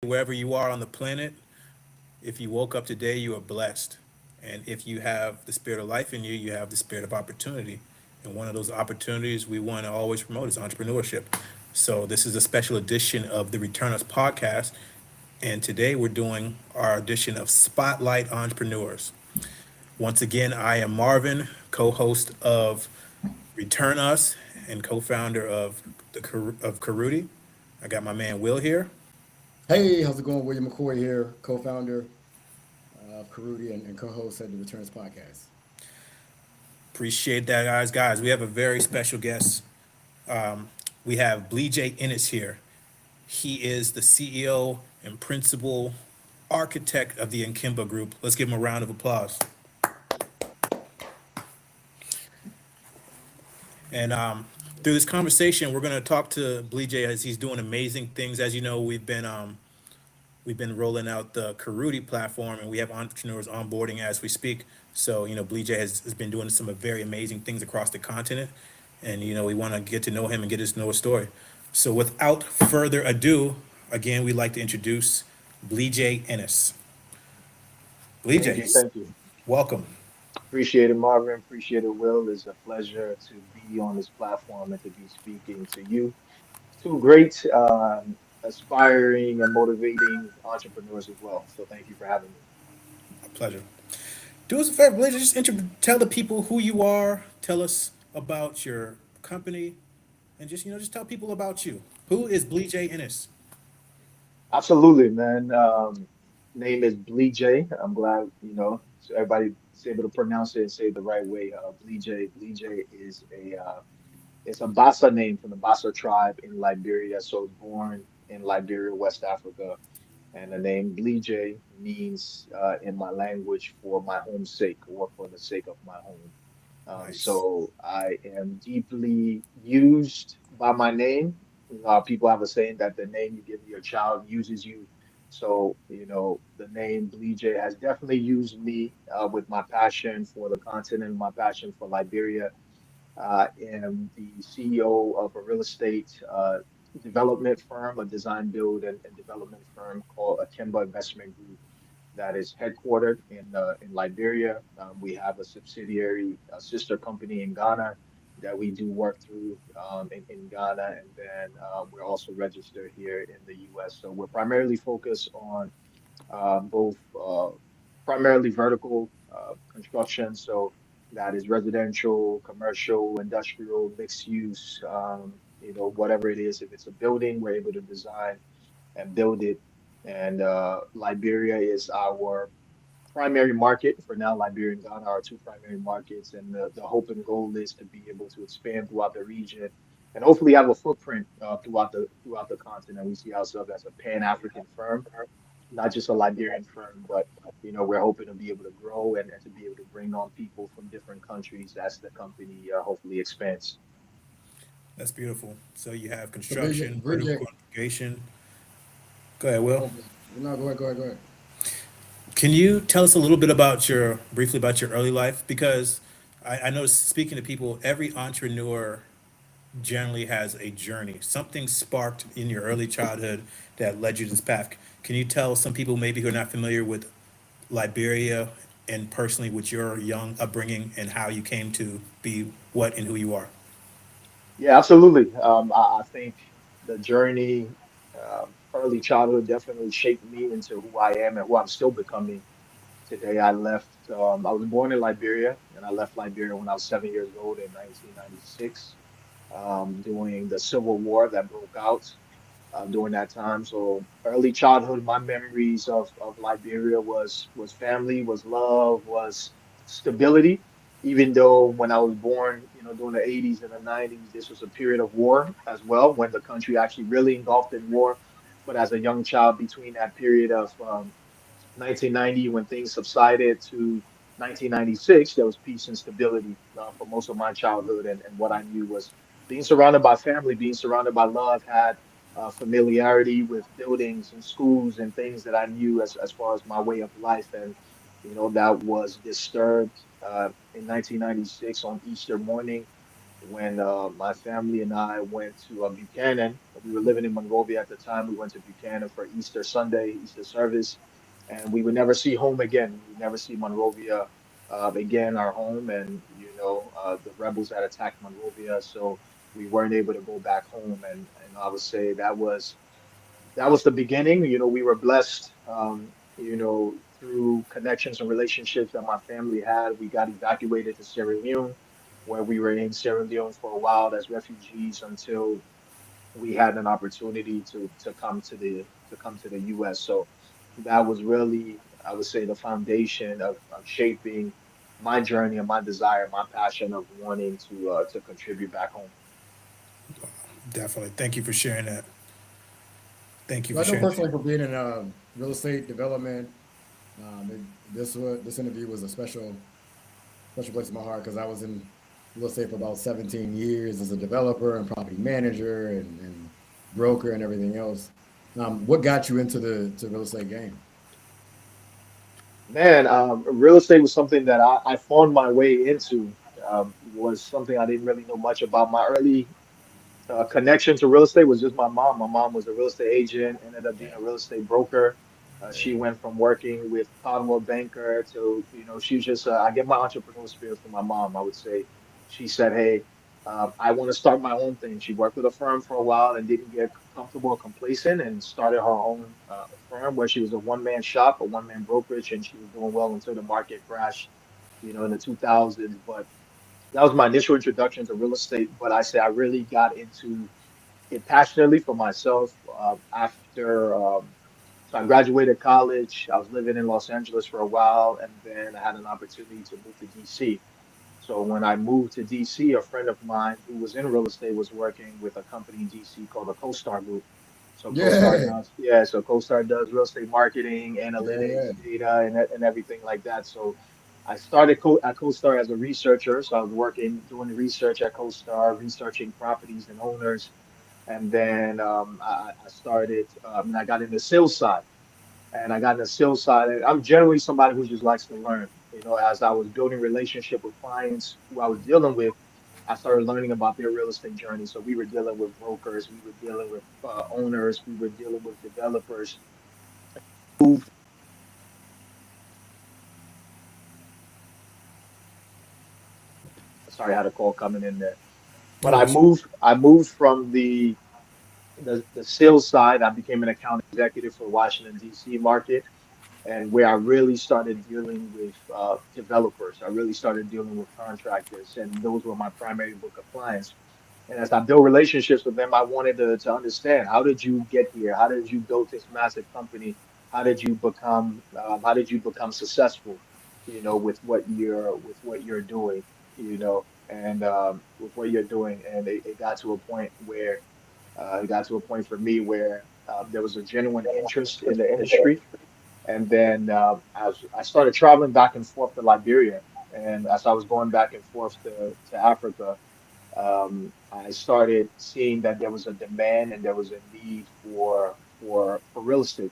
wherever you are on the planet, if you woke up today, you are blessed. And if you have the spirit of life in you, you have the spirit of opportunity. And one of those opportunities we want to always promote is entrepreneurship. So this is a special edition of the Return Us podcast. And today we're doing our edition of Spotlight Entrepreneurs. Once again, I am Marvin, co-host of Return Us and co-founder of Karuti. I got my man Will here. Hey, how's it going? William McCoy here, co-founder of Karuti and co-host at the Returns Podcast. Appreciate that, guys. Guys, we have a very special guest. We have Blee J. Ennis here. He is the CEO and principal architect of the Enkimba Group. Let's give him a round of applause. And through this conversation, we're going to talk to Blee J as he's doing amazing things. As you know, we've been rolling out the Karuti platform, and we have entrepreneurs onboarding as we speak. So, Blee J has been doing some very amazing things across the continent, and we want to get to know him and get to know his story. So, without further ado, again, we'd like to introduce Blee J Ennis. Blee Thank J, you. Thank you. welcome. Appreciate it, Marvin. Appreciate it, Will. It's a pleasure to be on this platform and to be speaking to you. Two great, aspiring, and motivating entrepreneurs as well. So thank you for having me. A pleasure. Do us a favor, Blee J, just tell the people who you are. Tell us about your company, and just tell people about you. Who is Blee J Ennis? Absolutely, man. Name is Blee J. I'm glad, so everybody is able to pronounce it and say it the right way. Blee J. Blee J is it's a Bassa name from the Bassa tribe in Liberia. So I was born in Liberia, West Africa. And the name Blije means in my language for my home's sake or for the sake of my home. Nice. So I am deeply used by my name. People have a saying that the name you give your child uses you. So, the name Blije has definitely used me with my passion for the continent, my passion for Liberia. I am the CEO of a real estate development firm, a design, build, and development firm called Akimba Investment Group that is headquartered in Liberia. We have a subsidiary, a sister company in Ghana that we do work through in Ghana, and then we're also registered here in the U.S. So we're primarily focused on both primarily vertical construction. So that is residential, commercial, industrial, mixed use, whatever it is. If it's a building, we're able to design and build it. And Liberia is our primary market for now. Liberia and Ghana are two primary markets, and the hope and goal is to be able to expand throughout the region and hopefully have a footprint throughout the continent. We see ourselves as a Pan-African firm, not just a Liberian firm, but we're hoping to be able to grow and to be able to bring on people from different countries as the company hopefully expands. That's beautiful. So you have So construction, vertical Bridget, integration. Go ahead, Will. oh, no, go ahead. Can you tell us a little bit about briefly about your early life? Because I know speaking to people, every entrepreneur generally has a journey. Something sparked in your early childhood that led you to this path. Can you tell some people maybe who are not familiar with Liberia and personally with your young upbringing and how you came to be what and who you are? Yeah, absolutely. I think the journey, early childhood definitely shaped me into who I am and who I'm still becoming today. I was born in Liberia and I left Liberia when I was 7 years old in 1996, during the Civil War that broke out during that time. So early childhood, my memories of Liberia was family, was love, was stability. Even though when I was born, during the 80s and the 90s, this was a period of war as well, when the country actually really engulfed in war. But as a young child, between that period of 1990, when things subsided, to 1996, there was peace and stability for most of my childhood. And what I knew was being surrounded by family, being surrounded by love, had familiarity with buildings and schools and things that I knew as far as my way of life. And, that was disturbed in 1996 on Easter morning when my family and I went to Buchanan. We were living in Monrovia at the time. We went to Buchanan for Easter Sunday, Easter service, and we would never see home again. We would never see Monrovia again, our home. And the rebels had attacked Monrovia, so we weren't able to go back home. And I would say that was the beginning. We were blessed, through connections and relationships that my family had. We got evacuated to Sierra Leone, where we were in Sierra Leone for a while as refugees until we had an opportunity to come to the U.S. So that was really, I would say, the foundation of shaping my journey and my desire, my passion of wanting to contribute back home. Definitely. Thank you for sharing that. Thank you So for I know sharing personally for being in real estate development, this interview was a special place in my heart because I was in real estate for about 17 years as a developer and property manager and broker and everything else. What got you into the real estate game? Man, real estate was something that I found my way into. Was something I didn't really know much about. My early connection to real estate was just my mom. My mom was a real estate agent, ended up being a real estate broker. She went from working with Coldwell Banker to, she was just, I get my entrepreneurial spirit from my mom, I would say. She said, hey, I want to start my own thing. She worked with a firm for a while and didn't get comfortable or complacent and started her own firm where she was a one-man shop, a one-man brokerage, and she was doing well until the market crashed, in the 2000s. But that was my initial introduction to real estate. But I say I really got into it passionately for myself after. So I graduated college. I was living in Los Angeles for a while, and then I had an opportunity to move to DC. So when I moved to DC, a friend of mine who was in real estate was working with a company in DC called the CoStar Group. So CoStar Yeah, does, yeah. So CoStar does real estate marketing, analytics, yeah, data, and everything like that. So I started at CoStar as a researcher. So I was working, doing research at CoStar, researching properties and owners. And then I started, and I got in the sales side. And I got in the sales side. And I'm generally somebody who just likes to learn. As I was building relationship with clients who I was dealing with, I started learning about their real estate journey. So we were dealing with brokers, we were dealing with owners, we were dealing with developers. Sorry, I had a call coming in there. it. But No I worries. moved, I moved from the sales side. I became an account executive for Washington D.C. market, and where I really started dealing with developers. I really started dealing with contractors, and those were my primary book of clients. And as I built relationships with them, I wanted to understand, how did you get here? How did you build this massive company? How did you become successful? With what you're doing. And with what you're doing, and it got to a point where it got to a point for me where there was a genuine interest in the industry. And then as I started traveling back and forth to Liberia, and as I was going back and forth to Africa, I started seeing that there was a demand and there was a need for real estate.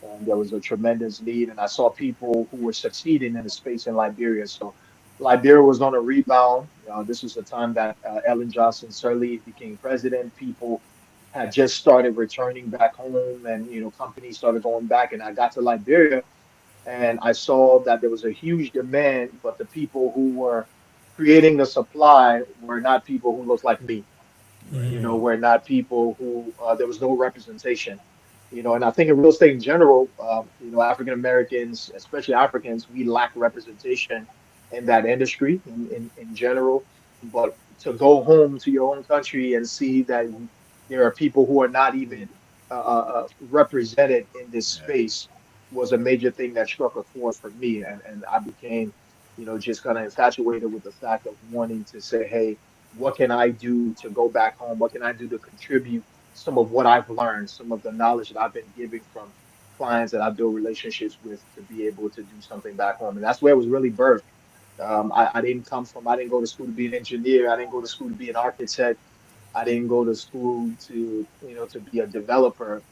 And there was a tremendous need, and I saw people who were succeeding in the space in Liberia. So Liberia was on a rebound. This was the time that Ellen Johnson Sirleaf became president. People had just started returning back home, and companies started going back. And I got to Liberia, and I saw that there was a huge demand, but the people who were creating the supply were not people who looked like me. Mm, Were not people who there was no representation. And I think in real estate in general, African Americans, especially Africans, we lack representation in that industry in general. But to go home to your own country and see that there are people who are not even represented in this space was a major thing that struck a chord for me. And I became, just kind of infatuated with the fact of wanting to say, hey, what can I do to go back home? What can I do to contribute some of what I've learned, some of the knowledge that I've been giving from clients that I build relationships with to be able to do something back home? And that's where it was really birthed. I didn't go to school to be an engineer. I didn't go to school to be an architect. I didn't go to school to be a developer.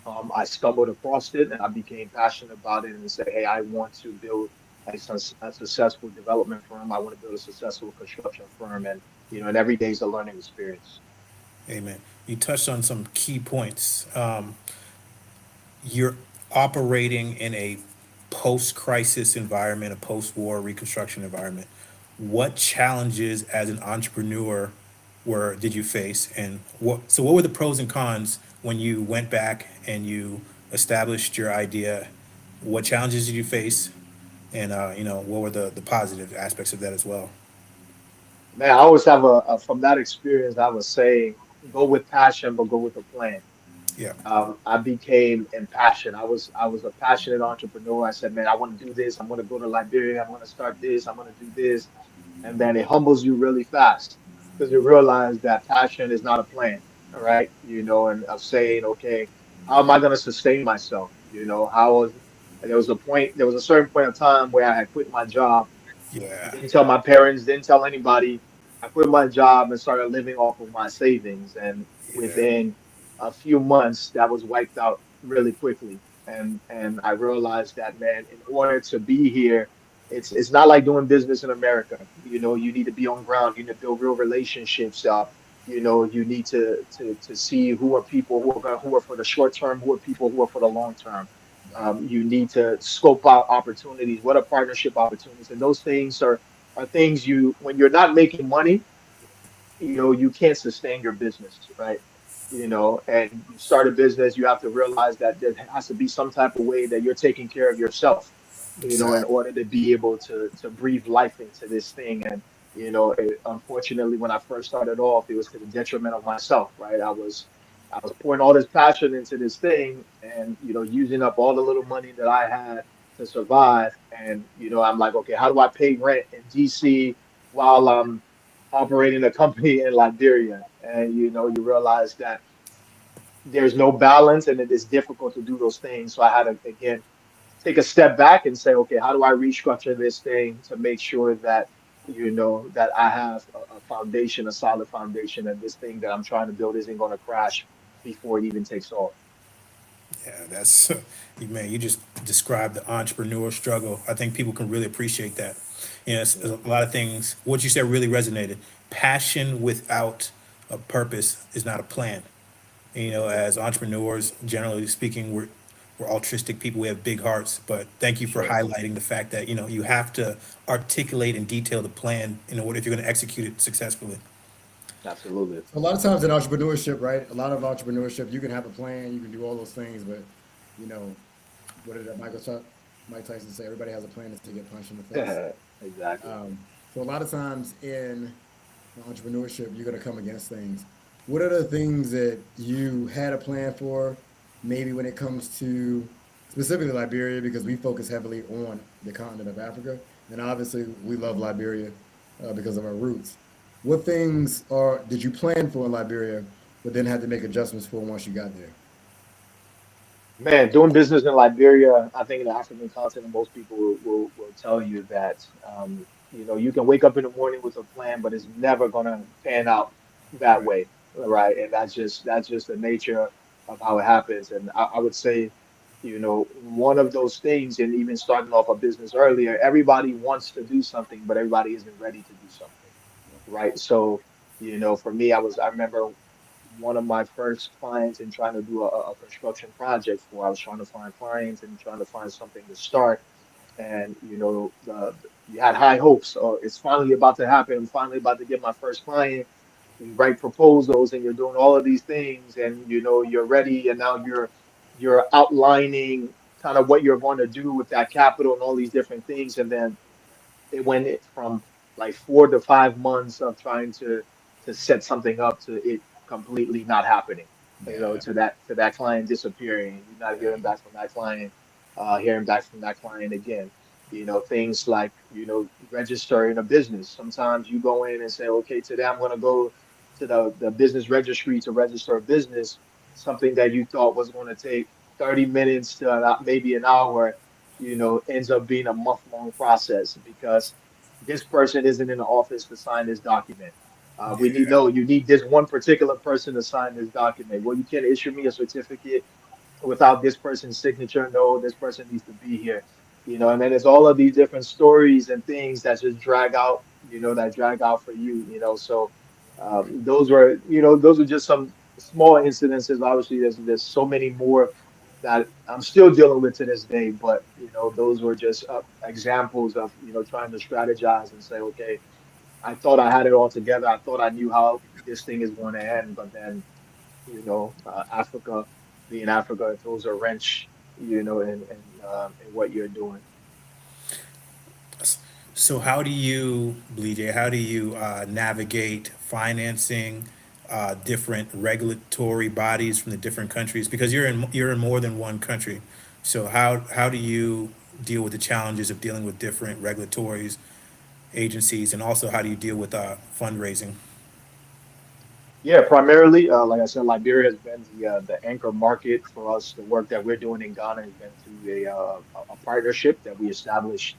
I stumbled across it and I became passionate about it and said, hey, I want to build a successful development firm. I want to build a successful construction firm. and every day is a learning experience. Amen. You touched on some key points. You're operating in a post-crisis environment, a post-war reconstruction environment. What challenges as an entrepreneur were did you face, and what were the pros and cons when you went back and you established your idea? What challenges did you face, and what were the positive aspects of that as well? Man, I always have from that experience, I was saying, go with passion, but go with a plan. Yeah, I became impassioned. I was a passionate entrepreneur. I said, man, I want to do this. I'm going to go to Liberia. I'm going to start this. I'm going to do this. And then it humbles you really fast because you realize that passion is not a plan. All right. And of saying, okay, how am I going to sustain myself? There was a certain point of time where I had quit my job, yeah, didn't tell my parents, didn't tell anybody. I quit my job and started living off of my savings. And yeah, within a few months, that was wiped out really quickly. And I realized that, man, in order to be here, it's not like doing business in America. You need to be on ground. You need to build real relationships. You need to see who are people who are for the short term, who are people who are for the long term. You need to scope out opportunities. What are partnership opportunities? And those things are things when you're not making money, you can't sustain your business, right? And you start a business, you have to realize that there has to be some type of way that you're taking care of yourself, in exactly. order to be able to breathe life into this thing. And unfortunately, when I first started off, it was to the detriment of myself, right? I was pouring all this passion into this thing, and using up all the little money that I had to survive. And I'm like, okay, how do I pay rent in DC while I'm operating a company in Liberia? And you realize that there's no balance, and it is difficult to do those things. So I had to again take a step back and say, okay, how do I restructure this thing to make sure that that I have a foundation, a solid foundation, and this thing that I'm trying to build isn't going to crash before it even takes off. Yeah, that's man. You just described the entrepreneur struggle. I think people can really appreciate that. A lot of things. What you said really resonated. Passion without a purpose is not a plan. As entrepreneurs, generally speaking, we're altruistic people. We have big hearts. But thank you for Sure, highlighting the fact that you have to articulate and detail the plan in order if you're going to execute it successfully. absolutely. A lot of times in entrepreneurship, right? A lot of entrepreneurship, you can have a plan, you can do all those things, but you know, what did Mike Tyson say? Everybody has a plan to get punched in the face. Exactly. So a lot of times in entrepreneurship, you're going to come against things. What are the things that you had a plan for? Maybe when it comes to specifically Liberia, because we focus heavily on the continent of Africa, and obviously we love Liberia because of our roots. What things did you plan for in Liberia, but then had to make adjustments for once you got there? Man, doing business in Liberia, I think in the African continent, most people will tell you that you can wake up in the morning with a plan, but it's never gonna pan out that Right. way, right? And that's just the nature of how it happens. And I would say, one of those things, and even starting off a business earlier, everybody wants to do something, but everybody isn't ready to do something, right? So, for me, I remember one of my first clients and trying to do a construction project for. I was trying to find clients and trying to find something to start. And you had high hopes. Oh, it's finally about to happen. I'm finally about to get my first client. You write proposals and you're doing all of these things, and you're ready. And now you're outlining kind of what you're going to do with that capital and all these different things. And then it went from like 4 to 5 months of trying to set something up to it completely not happening. Yeah. To that client disappearing, you're not Yeah. hearing back from that client, hearing back from that client again. Things like registering a business. Sometimes you go in and say, okay, today I'm going to go to the business registry to register a business. Something that you thought was going to take 30 minutes to maybe an hour, ends up being a month-long process because this person isn't in the office to sign this document. We need Yeah. no, you need this one particular person to sign this document. Well, you can't issue me a certificate without this person's signature. No, this person needs to be here. And then there's all of these different stories and things that just drag out, that drag out for you. So Those were, those are just some small incidences. Obviously, there's so many more that I'm still dealing with to this day. But those were just examples of trying to strategize and say, okay, I thought I had it all together. I thought I knew how this thing is going to end, but then Africa, being Africa, it throws a wrench, in what you're doing. So how do you, Bleej, how do you navigate financing different regulatory bodies from the different countries? Because you're in more than one country. So how do you deal with the challenges of dealing with different regulatory agencies, and also how do you deal with fundraising? Yeah, primarily, like I said, Liberia has been the anchor market for us. The work that we're doing in Ghana has been through a partnership that we established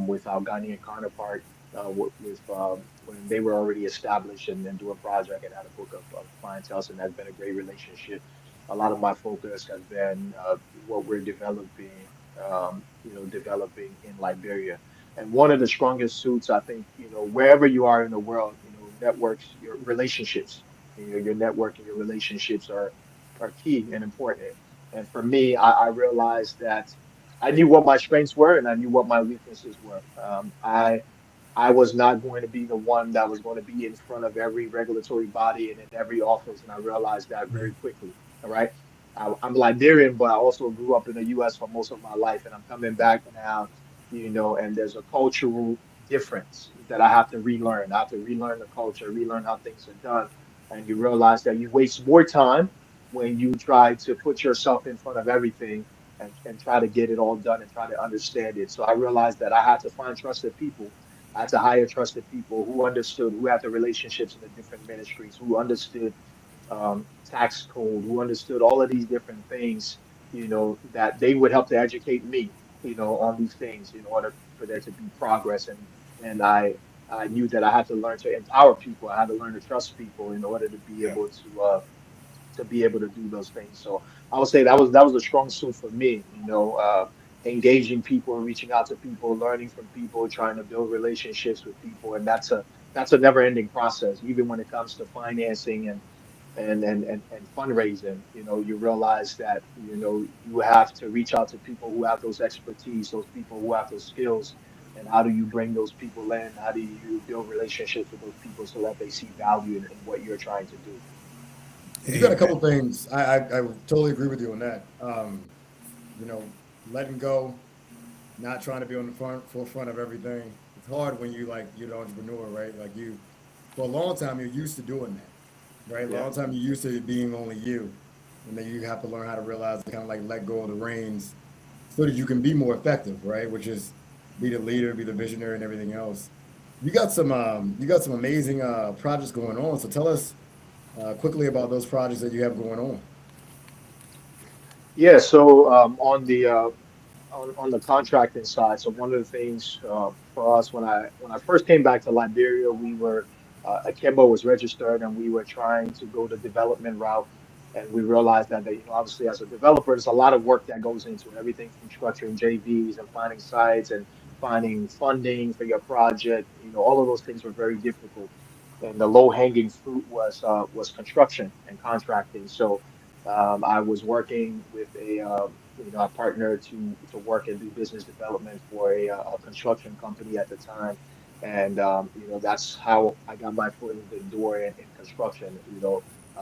with our Ghanaian counterpart when they were already established and then do a project and had a book of clientele, and that's been a great relationship. A lot of my focus has been what we're developing in Liberia. And one of the strongest suits, I think, wherever you are in the world, networks, your relationships, your network and your relationships are key and important. And for me, I realized that I knew what my strengths were and I knew what my weaknesses were. I was not going to be the one that was going to be in front of every regulatory body and in every office, and I realized that very quickly. All right. I'm Liberian, but I also grew up in the U.S. for most of my life, and I'm coming back now, and there's a cultural difference that I have to relearn. I have to relearn the culture, relearn how things are done, and you realize that you waste more time when you try to put yourself in front of everything and try to get it all done and try to understand it. So I realized that I had to find trusted people. I had to hire trusted people who understood, who had the relationships in the different ministries, who understood tax code, who understood all of these different things, that they would help to educate me, on these things in order for there to be progress. And I knew that I had to learn to empower people. I had to learn to trust people in order Yeah. to be able to do those things. So I would say that was a strong suit for me, engaging people and reaching out to people, learning from people, trying to build relationships with people, and that's a never-ending process, even when it comes to financing and fundraising. You realize that you have to reach out to people who have those expertise, those people who have those skills. And how do you bring those people in? How do you build relationships with those people so that they see value in what you're trying to do? You got a Amen. couple things. I totally agree with you on that. You know, letting go, not trying to be on the forefront of everything. It's hard when you're the entrepreneur, right? Like you, for a long time, you're used to doing that, right? A Yeah. long time you're used to it being only you, and then you have to learn how to realize, kind of like let go of the reins, so that you can be more effective, right? Which is be the leader, be the visionary, and everything else. You got some amazing projects going on. So tell us quickly about those projects that you have going on. Yeah, so on the contracting side, so one of the things for us when I first came back to Liberia, we were Akimbo was registered and we were trying to go the development route, and we realized that obviously as a developer, there's a lot of work that goes into it, everything from structuring JVs and finding sites and finding funding for your project. All of those things were very difficult, and the low hanging fruit was construction and contracting. So I was working with a partner to work and do business development for a construction company at the time, and that's how I got my foot in the door in construction.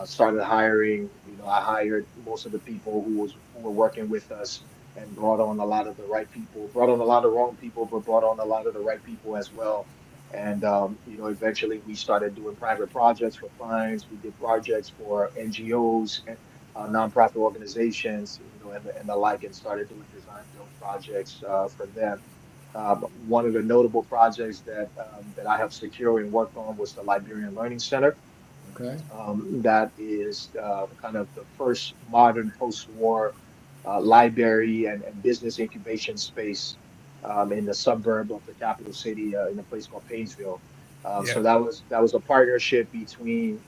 Started hiring. I hired most of the people who were working with us, and brought on a lot of the right people. Brought on a lot of wrong people, but brought on a lot of the right people as well. And eventually we started doing private projects for clients. We did projects for NGOs nonprofit organizations, and the like, and started doing design build projects for them. One of the notable projects that I have secured and worked on was the Liberian Learning Center. Okay. That is kind of the first modern post-war library and business incubation space in the suburb of the capital city in a place called Painesville. Yeah. So that was a partnership between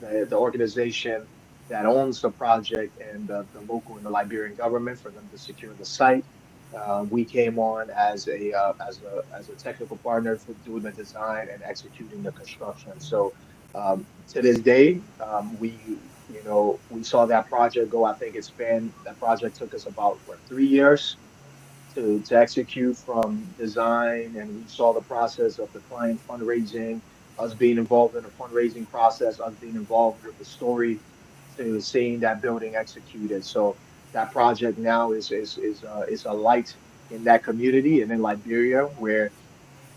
the organization that owns the project and the local and the Liberian government for them to secure the site. We came on as a technical partner for doing the design and executing the construction. So To this day, we saw that project go. I think that project took us about what 3 years to execute from design, and we saw the process of the client fundraising, us being involved in the fundraising process, us being involved with the story, to seeing that building executed. So that project now is a light in that community and in Liberia, where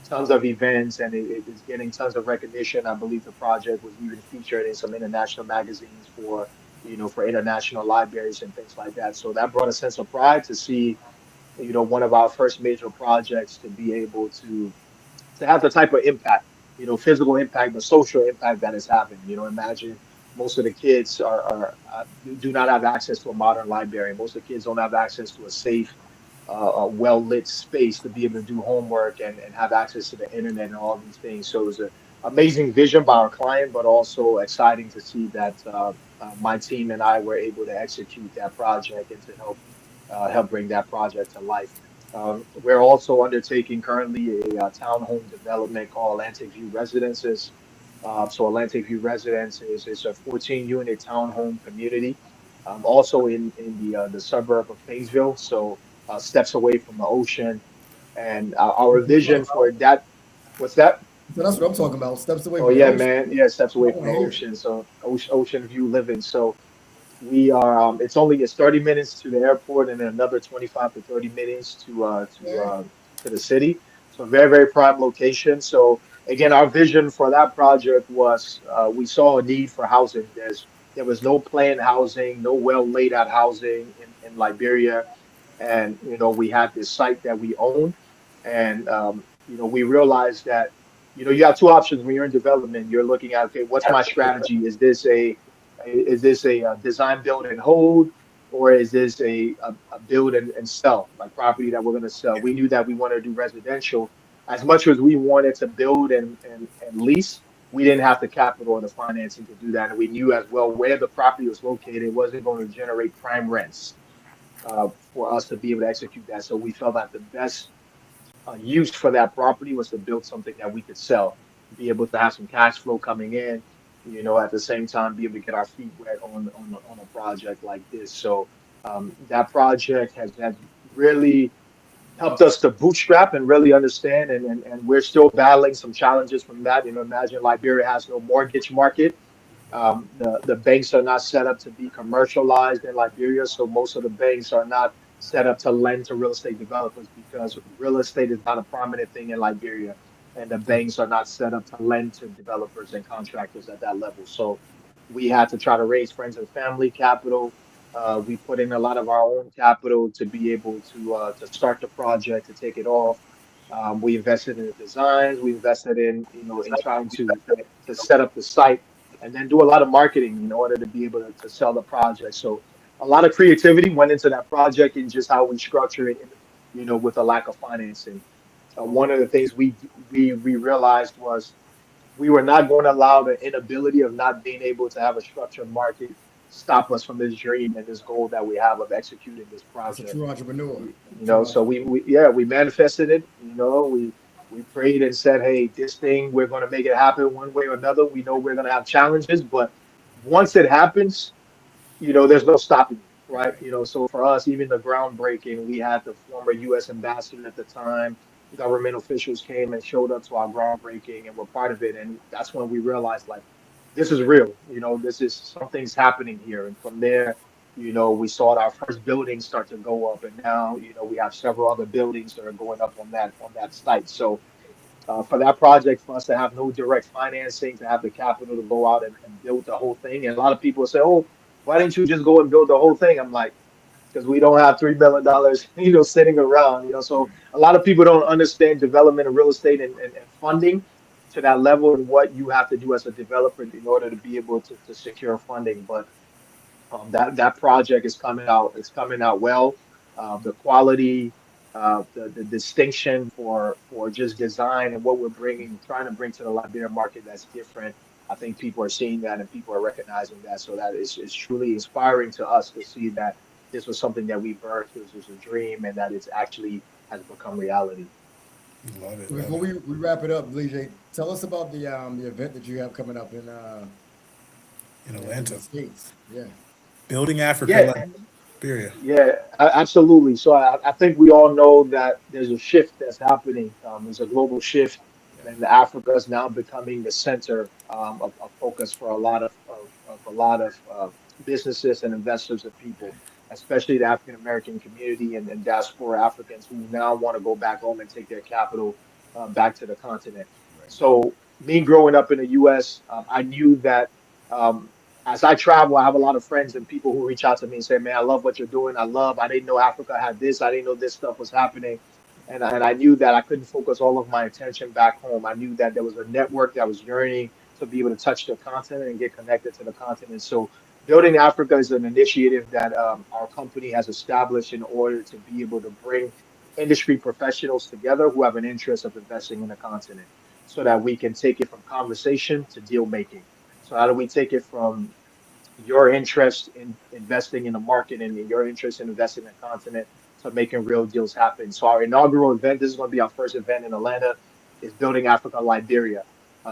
tons of events and it is getting tons of recognition. I believe the project was even featured in some international magazines for international libraries and things like that. So that brought a sense of pride to see one of our first major projects to be able to have the type of impact, physical impact, the social impact that is having. Imagine most of the kids do not have access to a modern library. Most of the kids don't have access to a safe, a well lit space to be able to do homework and have access to the internet and all these things. So it was an amazing vision by our client, but also exciting to see that my team and I were able to execute that project and to help bring that project to life. We're also undertaking currently a townhome development called Atlantic View Residences. So Atlantic View Residences is a 14-unit townhome community, also in the suburb of Painesville, so steps away from the ocean. And our vision for that, what's that? So that's what I'm talking about. Steps away Oh from the yeah, ocean. man. Yeah, steps I away from want the to hear it. ocean. So ocean view living. So it's 30 minutes to the airport and then another 25 to 30 minutes Okay. to the city. So very, very prime location. So again, our vision for that project was we saw a need for housing. There was no planned housing, no well laid out housing in Liberia. And we had this site that we own. And we realized that you have two options when you're in development. You're looking at, okay, what's my strategy? Is this a design, build, and hold, or is this a build and sell, like property that we're going to sell? We knew that we wanted to do residential. As much as we wanted to build and lease, we didn't have the capital or the financing to do that. And we knew as well where the property was located wasn't going to generate prime rents for us to be able to execute that. So we felt that the best use for that property was to build something that we could sell, be able to have some cash flow coming in, at the same time be able to get our feet wet on a project like this. So that project has really helped us to bootstrap and really understand, and we're still battling some challenges from that. Imagine Liberia has no mortgage market. The banks are not set up to be commercialized in Liberia, so most of the banks are not set up to lend to real estate developers because real estate is not a prominent thing in Liberia, and the banks are not set up to lend to developers and contractors at that level. So we had to try to raise friends and family capital. We put in a lot of our own capital to be able to start the project, to take it off. We invested in the designs. We invested in trying to set up the site and then do a lot of marketing in order to be able to sell the project. So a lot of creativity went into that project and just how we structure it, with a lack of financing. One of the things we realized was we were not going to allow the inability of not being able to have a structured market stop us from this dream and this goal that we have of executing this That's a project. true entrepreneur. So we manifested it. We prayed and said, hey, this thing, we're going to make it happen one way or another. We know we're going to have challenges, but once it happens, there's no stopping it, right? So for us, even the groundbreaking, we had the former U.S. ambassador at the time. Government officials came and showed up to our groundbreaking and were part of it, and that's when we realized, like, this is real. This is something's happening here. And from there, we saw our first buildings start to go up, and now, we have several other buildings that are going up on that site. So for that project, for us to have no direct financing, to have the capital to go out and build the whole thing. And a lot of people say, "Oh, why didn't you just go and build the whole thing?" I'm like, because we don't have $3 million, sitting around. So a lot of people don't understand development of real estate and funding to that level and what you have to do as a developer in order to be able to secure funding. But that project is coming out. It's coming out well. The quality, the distinction for just design and what we're trying to bring to the Liberian market that's different. I think people are seeing that and people are recognizing that. So that is truly inspiring to us to see that this was something that we birthed. This was a dream, and that it's actually has become reality. Love it. Before Love it. we wrap it up, Lige, tell us about the event that you have coming up In in Atlanta, the States. Yeah. building Africa, Yeah, Liberia. yeah, absolutely. So I think we all know that there's a shift that's happening. There's a global shift, and Africa is now becoming the center of focus for a lot of businesses and investors and people, especially the African American community and diaspora Africans who now want to go back home and take their capital back to the continent. Right. So me growing up in the U.S., I knew that. Um, as I travel, I have a lot of friends and people who reach out to me and say, "Man, I love what you're doing. I didn't know Africa had this. I didn't know this stuff was happening." And I knew that I couldn't focus all of my attention back home. I knew that there was a network that was yearning to be able to touch the continent and get connected to the continent. So, Building Africa is an initiative that our company has established in order to be able to bring industry professionals together who have an interest of investing in the continent so that we can take it from conversation to deal making. So how do we take it from your interest in investing in the market and your interest in investing in the continent to making real deals happen? So our inaugural event, this is going to be our first event in Atlanta, is Building Africa Liberia.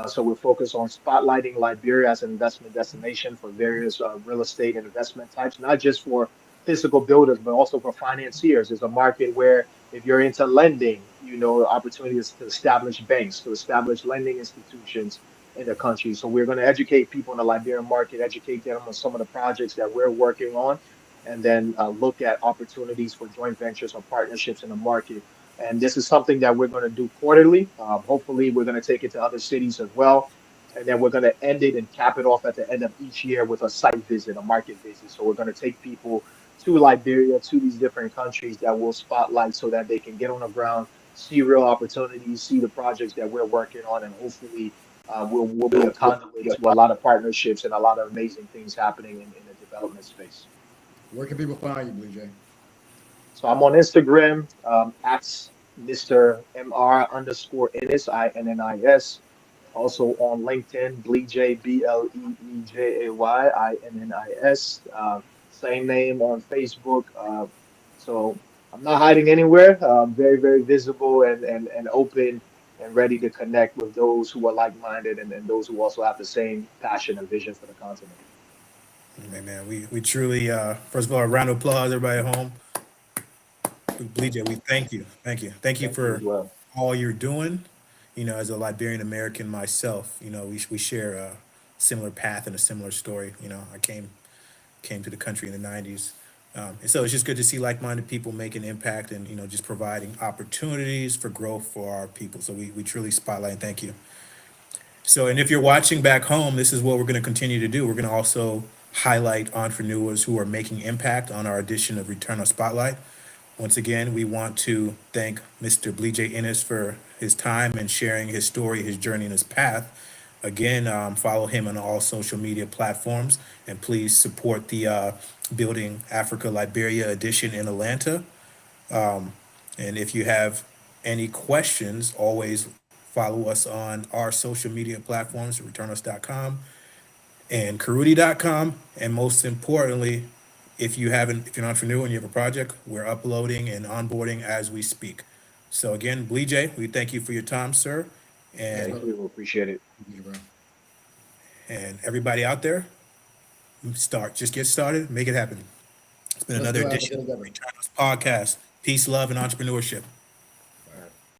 So we're focused on spotlighting Liberia as an investment destination for various real estate and investment types, not just for physical builders, but also for financiers. It's a market where if you're into lending, opportunities to establish banks, to establish lending institutions in the country. So we're going to educate people in the Liberian market, educate them on some of the projects that we're working on, and then look at opportunities for joint ventures or partnerships in the market. And this is something that we're going to do quarterly. Hopefully, we're going to take it to other cities as well. And then we're going to end it and cap it off at the end of each year with a site visit, a market visit. So we're going to take people to Liberia, to these different countries that we'll spotlight so that they can get on the ground, see real opportunities, see the projects that we're working on, and hopefully we'll be a conduit to a lot of partnerships and a lot of amazing things happening in the development space. Where can people find you, Lige? So I'm on Instagram at Mr. MR_Innis, INNIS. Also on LinkedIn, Bleejay, BLEEJAYINNIS. Same name on Facebook. So I'm not hiding anywhere. Very, very visible and open and ready to connect with those who are like-minded and those who also have the same passion and vision for the continent. Hey, man, we truly, first of all, a round of applause, everybody at home. Bleacher, we thank you. Thank you. Thank you Thank you as for well. all you're doing. As a Liberian American myself, we share a similar path and a similar story. I came to the country in the 90s. And so it's just good to see like-minded people make an impact and, just providing opportunities for growth for our people. So we truly spotlight and thank you. So, and if you're watching back home, this is what we're going to continue to do. We're going to also highlight entrepreneurs who are making impact on our edition of Return on Spotlight. Once again, we want to thank Mr. Bleejay Innis for his time and sharing his story, his journey, and his path. Again, follow him on all social media platforms, and please support the Building Africa Liberia edition in Atlanta. And if you have any questions, always follow us on our social media platforms, returnus.com and Karuti.com. And most importantly, if you're an entrepreneur and you have a project, we're uploading and onboarding as we speak. So again, Bleejay, we thank you for your time, sir. Yes, And Thank brother. you. Appreciate it. Thank you, bro. everybody out there, just get started, make it happen. It's been Let's another go edition Africa of together. Return Us Podcast. Peace, love, and entrepreneurship.